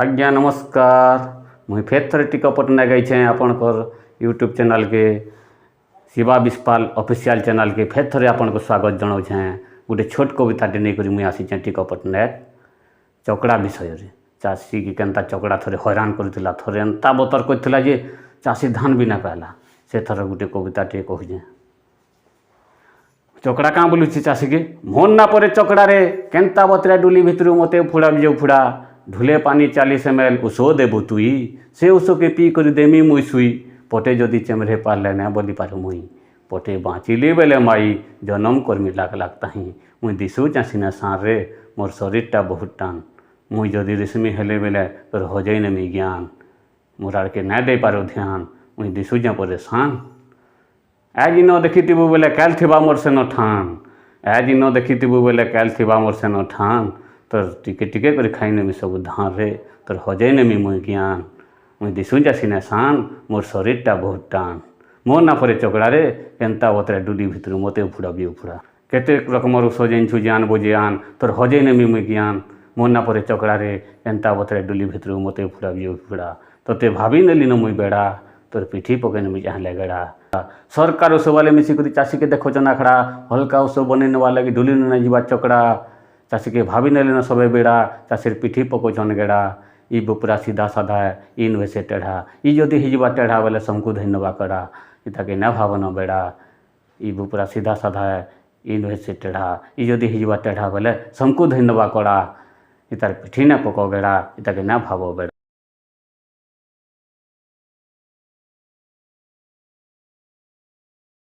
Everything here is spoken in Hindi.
आज्ञा नमस्कार। मुई फेर थरे टिका पटनायक आई आपणकर यूट्यूब चैनल के शिवा विस्पाल ऑफिशियल चैनल के फेर थरे आपन को स्वागत जनाऊे। गोटे छोट कविताटे नहीं मुई आसी टिका पटनायक चकड़ा विषय रे। चाषी की केनता चकड़ा थरे हैरान करथिला, थरे एंता बतर करथिला जे चाषी धान भी ना पाला। से थर गोटे कविताटे कहूँ चकड़ा क्या बोलुची चाषी के मन ना परे चकड़ा रे केनता बतरा डुली भितर मते फुड़ा जो फुड़ा ढुले पानी 40 ml उषो देबु तुई से उषो के पी कर देमी मुई सुई पटे जदि चेमरे पारले ना बोली पार मुई पटे बाँचिली बेले माई जन्म कर्मी लाग लाग ताही मुई दिशु चासीना सार रे मोर शरीरटा बहुत टान मुई जदि रेशमी हेले बेले तोर हजई नेमी ज्ञान मोर आड़ के ना दे पारो ध्यान मुई दिशु जा परेशान आज न देखिथिबु बेले काल थिबा मोर सेन ठान आज न देखिथिबु बेले काल थिबा मोर सेन ठान तोर टिके टिके कर खाई नेमी सब धान रे तोर हजई नेमी मुई ज्ञान मुई दिशु जासीना सान मोर शरीरटा बहुत टान मोर ना परे चकड़ा रे केनता बतरा डुली भितर मते उफुड़ा भी उफुड़ा केते रकमर सजेन्छु जान बोजियान तोर हजई नेमी मुई ज्ञान मोर ना परे चकड़ा रे केनता बतरा डुली भितर मते उफुड़ा भी उफुड़ा तोते भाभी नेली न मुई बेड़ा तोर पिठी पके नेमी जहाँ लगेड़ा सरकार ओसो वाले मिसिक चाषी के देखो जना खड़ा हल्का ओसो बने वाला कि डुली न जीवा चकड़ा चाषी के भाभी नेले न सबे बेड़ा चाषीर पिठी पकोचन गेड़ा ई बुपुरा सीधा साधा ई नुहे से टेढ़ा ई जदि हिजबा टेढ़ा बोले समकु धन्यवा कड़ा इताके न भावन बेड़ा ई बुपुरा सीधा साधा ई नुहे से टेढ़ा ई जदि हिजबा टेढ़ा बोले समकु धन्यवा कड़ा इतार पिठी न पको गेड़ा इताके न भावो बेड़ा।